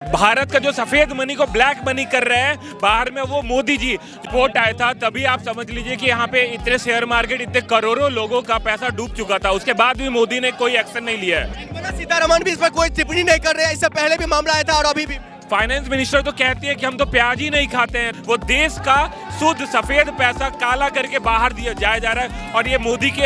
भारत का जो सफेद मनी को ब्लैक मनी कर रहे हैं बाहर में, वो मोदी जी रिपोर्ट आया था तभी आप समझ लीजिए कि यहाँ पे इतने शेयर मार्केट, इतने करोड़ों लोगों का पैसा डूब चुका था। उसके बाद भी मोदी ने कोई एक्शन नहीं लिया है। निर्मला सीतारमण भी इस पर कोई टिप्पणी नहीं कर रहे हैं। इससे पहले भी मामला आया था और अभी भी फाइनेंस मिनिस्टर तो कहती है कि हम तो प्याज ही नहीं खाते हैं। वो देश का शुद्ध सफेद पैसा काला करके बाहर दिया जाया जा रहा है और ये मोदी के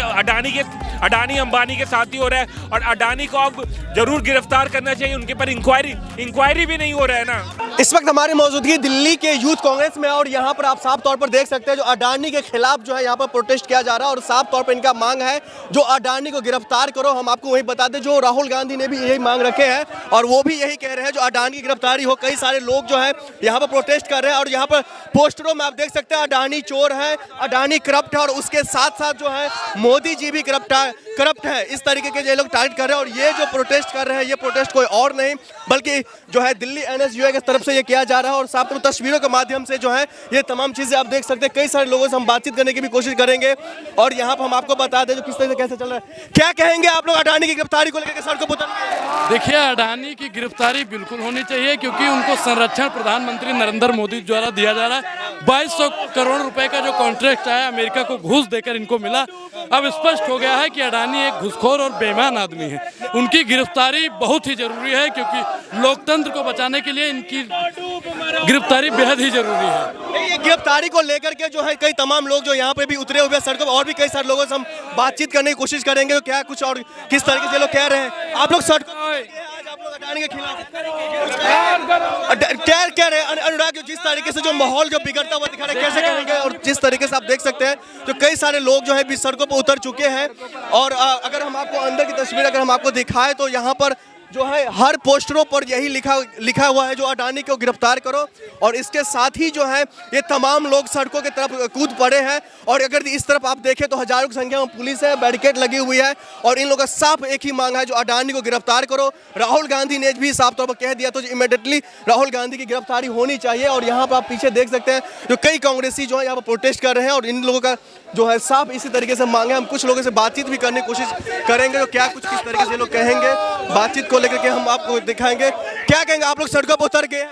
अडानी अंबानी के साथ ही हो रहा है। और अडानी को अब जरूर गिरफ्तार करना चाहिए। उनके पर इंक्वायरी भी नहीं हो रहा है ना। इस वक्त हमारी मौजूदगी दिल्ली के यूथ कांग्रेस में और यहाँ पर आप साफ तौर पर देख सकते हैं जो अडानी के खिलाफ जो है यहाँ पर प्रोटेस्ट किया जा रहा है और साफ तौर पर इनका मांग है जो अडानी को गिरफ्तार करो। हम आपको वही बता दें जो राहुल गांधी ने भी यही मांग रखे हैं और वो भी यही कह रहे हैं जो अडानी की गिरफ्तारी हो। कई सारे लोग जो है यहाँ पर प्रोटेस्ट कर रहे हैं और यहाँ पर पोस्टरों में आप देख सकते हैं अडानी चोर है, अडानी करप्ट है और उसके साथ साथ जो है मोदी जी भी करप्ट है। इस तरीके के ये लोग टारगेट कर रहे हैं और ये जो प्रोटेस्ट कर रहे हैं ये प्रोटेस्ट कोई और नहीं बल्कि जो है दिल्ली एनएसयूआई की तरफ से ये किया जा रहा है। और साफ तौर तस्वीरों के माध्यम से जो है ये तमाम चीजें आप देख सकते हैं। कई सारे लोगों से हम बातचीत करने की भी कोशिश करेंगे और यहाँ पर हम आपको बता दें जो किस तरह से कैसे चल रहा है। क्या कहेंगे आप लोग अडानी की गिरफ्तारी को लेकर सड़कों पर उतरेंगे? देखिए, अडानी की गिरफ्तारी बिल्कुल होनी चाहिए क्योंकि उनको संरक्षण प्रधानमंत्री नरेंद्र मोदी द्वारा दिया जा रहा है। 2200 करोड़ रुपए का जो कॉन्ट्रैक्ट आया अमेरिका को घूस देकर इनको मिला। अब स्पष्ट हो गया है कि अडानी एक घुसखोर और बेईमान आदमी है। उनकी गिरफ्तारी बहुत ही जरूरी है क्योंकि लोकतंत्र को बचाने के लिए इनकी गिरफ्तारी बेहद ही जरूरी है। ये गिरफ्तारी को लेकर के जो है कई तमाम लोग जो यहाँ पे भी उतरे हुए सड़कों पर और भी कई सारे लोगों से हम बातचीत करने की कोशिश करेंगे क्या कुछ और किस तरीके से लोग कह रहे हैं। आप लोग सड़कों आज आप लोग अडानी के खिलाफ क्या कह रहे हैं? अनुराग, जिस तरीके से जो माहौल जो बिगड़ता हुआ दिखा रहा है कैसे करेंगे? और जिस तरीके से आप देख सकते हैं तो कई सारे लोग जो है भी सड़कों पर उतर चुके हैं और अगर हम आपको अंदर की तस्वीर अगर हम आपको दिखाएं तो यहाँ पर जो है हर पोस्टरों पर यही लिखा हुआ है जो अडानी को गिरफ्तार करो। और इसके साथ ही जो है ये तमाम लोग सड़कों की तरफ कूद पड़े हैं और अगर इस तरफ आप देखें तो हजारों की संख्या में पुलिस है, बैरिकेड लगी हुई है और इन लोगों का साफ एक ही मांग है जो अडानी को गिरफ्तार करो। राहुल गांधी ने भी साफ तौर पर कह दिया तो इमीडिएटली राहुल गांधी की गिरफ्तारी होनी चाहिए। और यहाँ पर आप पीछे देख सकते हैं जो कई कांग्रेसी जो है यहाँ पर प्रोटेस्ट कर रहे हैं और इन लोगों का जो है साफ इसी तरीके से मांग है। हम कुछ लोगों से बातचीत भी करने की कोशिश करेंगे तो क्या कुछ किस तरीके से लोग कहेंगे बातचीत को लेकर के हम आपको दिखाएंगे। क्या कहेंगे आप लोग सड़कों पर उतर गए?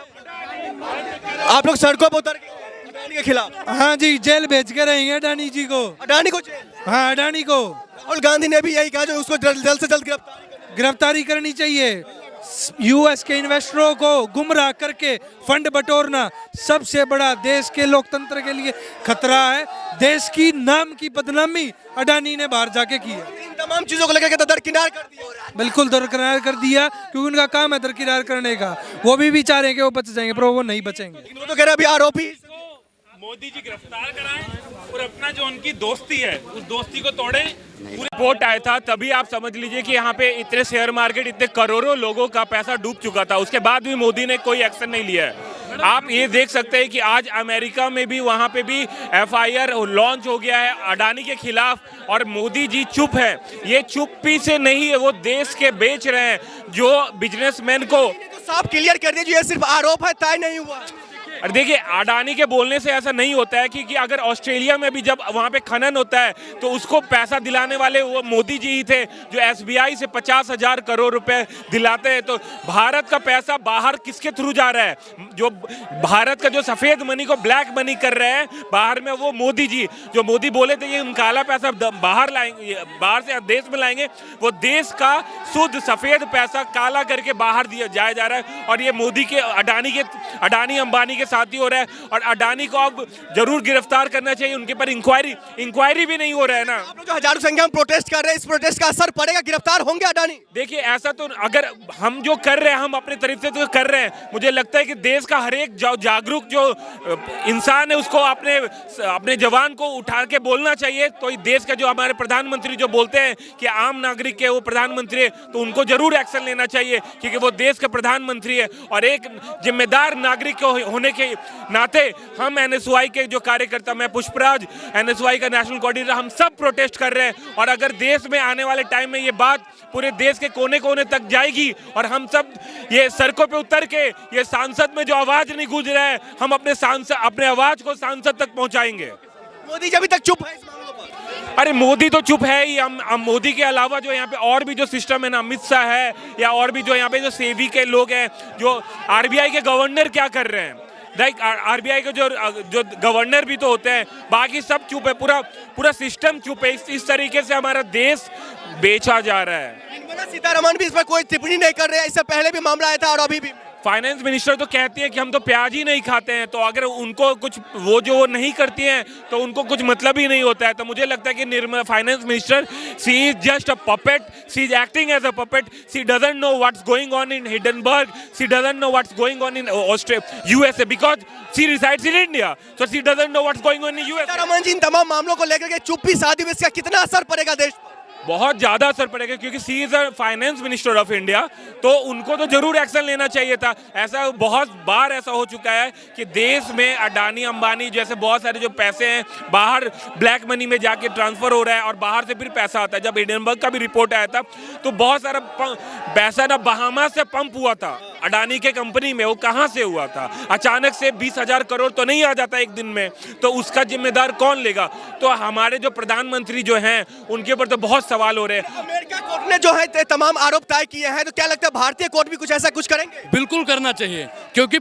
आप लोग सड़कों पर उतर गए अडानी के खिलाफ? हाँ जी, जेल भेज के रहेंगे अडानी जी को। अडानी को जेल? हाँ, अडानी को। राहुल गांधी ने भी यही कहा जो उसको जल्द से जल्द गिरफ्तारी करनी चाहिए। यूएस के इन्वेस्टरों को गुमराह करके फंड बटोरना सबसे बड़ा देश के लोकतंत्र के लिए खतरा है। देश की नाम की बदनामी अडानी ने बाहर जाके की है। इन तमाम चीजों को लेकर दरकिनार कर दिया। बिल्कुल दरकिनार कर दिया क्योंकि उनका काम है दरकिनार करने का। वो भी चाह रहे हैं कि वो बच जाएंगे पर वो नहीं बचेंगे। वो तो कह रहे अभी आरोपी मोदी जी गिरफ्तार कराएं और अपना जो उनकी दोस्ती है उस दोस्ती को तोड़ें। पूरी रिपोर्ट आया था तभी आप समझ लीजिए कि यहाँ पे इतने शेयर मार्केट, इतने करोड़ों लोगों का पैसा डूब चुका था। उसके बाद भी मोदी ने कोई एक्शन नहीं लिया है। आप ये देख सकते हैं कि आज अमेरिका में भी वहाँ पे भी एफआईआर लॉन्च हो गया है अडानी के खिलाफ और मोदी जी चुप है। ये चुप्पी से नहीं है, वो देश के बेच रहे हैं जो बिजनेसमैन को साफ क्लियर कर दिया ये सिर्फ आरोप है, तय नहीं हुआ। और देखिए अडानी के बोलने से ऐसा नहीं होता है क्योंकि अगर ऑस्ट्रेलिया में भी जब वहाँ पे खनन होता है तो उसको पैसा दिलाने वाले वो मोदी जी ही थे जो एसबीआई से 50,000 करोड़ रुपए दिलाते हैं। तो भारत का पैसा बाहर किसके थ्रू जा रहा है? जो भारत का जो सफेद मनी को ब्लैक मनी कर रहे हैं बाहर में, वो मोदी जी जो मोदी बोले थे ये काला पैसा बाहर लाएंगे, बाहर से देश में लाएंगे, वो देश का शुद्ध सफेद पैसा काला करके बाहर दिया जाया जा रहा है। और ये मोदी के अडानी अंबानी के साथ ही हो रहा है और अडानी को अब जरूर गिरफ्तार करना चाहिए। उनके पर इंक्वायरी भी नहीं हो रहा है ना। आप लोग जो हजारों संख्या में प्रोटेस्ट कर रहे हैं इस प्रोटेस्ट का असर पड़ेगा? गिरफ्तार होंगे अडानी? देखिए ऐसा तो अगर हम जो कर रहे हैं हम अपने तरीके से तो कर रहे हैं। मुझे लगता है कि देश का हर एक जागरूक जो इंसान है उसको अपने जवान को उठा के बोलना चाहिए। तो देश का जो हमारे प्रधानमंत्री जो बोलते हैं कि आम नागरिक के वो प्रधानमंत्री है तो उनको जरूर एक्शन लेना चाहिए क्योंकि वो देश के प्रधानमंत्री है। और एक जिम्मेदार नागरिक होने के नाते हम एनएसयूआई के जो कार्यकर्ता, मैं पुष्पराज एनएसयूआई का नेशनल कोऑर्डिनेटर, हम सब प्रोटेस्ट कर रहे हैं। और अगर देश में आने वाले टाइम में ये बात पूरे देश के कोने कोने तक जाएगी और हम सब ये सड़कों पे उतर के ये सांसद में जो आवाज नहीं गूंज रहा है हम अपने आवाज को सांसद तक पहुंचाएंगे। मोदी जी अभी तक चुप है इस मामलों पर। अरे मोदी तो चुप है ही। हम मोदी के अलावा जो यहाँ पे और भी जो सिस्टम है ना, अमित शाह है या और भी जो यहाँ पे जो सेवी के लोग हैं, जो आरबीआई के गवर्नर क्या कर रहे हैं, लाइक आरबीआई के जो गवर्नर भी तो होते हैं, बाकी सब चुप है, पूरा सिस्टम चुप है। इस तरीके से हमारा देश बेचा जा रहा है। निर्मला सीतारमण भी इस पर कोई टिप्पणी नहीं कर रहे हैं, इससे पहले भी मामला आया था और अभी भी। फाइनेंस मिनिस्टर तो कहती है कि हम तो प्याज ही नहीं खाते हैं, तो अगर उनको कुछ वो नहीं करती हैं तो उनको कुछ मतलब ही नहीं होता है। तो मुझे लगता है कि Nirmala finance minister, she is just a puppet, she is acting as a puppet, she doesn't know what's going on in Hindenburg, she doesn't know what's going on in USA because she resides in India, so she doesn't know what's going on in USA. Sitharaman ji इन तमाम मामलों को लेकर के चुप्पी साधी में इसका कितना असर पड़ेगा देश पर? बहुत ज्यादा असर पड़ेगा, क्योंकि she is a finance minister of India, तो उनको तो जरूर एक्शन लेना चाहिए था। ऐसा बहुत बार ऐसा हो चुका है कि देश में अडानी अंबानी जैसे बहुत सारे जो पैसे हैं बाहर ब्लैक मनी में जाके ट्रांसफर हो रहा है और बाहर से फिर पैसा आता है। जब हिडनबर्ग का भी रिपोर्ट आया था तो बहुत सारा पैसा ना बहामा से पंप हुआ था अडानी के कंपनी में। वो कहाँ से हुआ था? अचानक से 20,000 करोड़ तो नहीं आ जाता एक दिन में, तो उसका जिम्मेदार कौन लेगा? तो हमारे जो प्रधानमंत्री जो हैं उनके ऊपर तो बहुत सवाल हो रहे हैं। अमेरिका कोर्ट ने जो है तमाम आरोप तय किए हैं, तो क्या लगता है भारतीय कोर्ट भी कुछ ऐसा कुछ करेंगे? बिल्कुल करना चाहिए, क्योंकि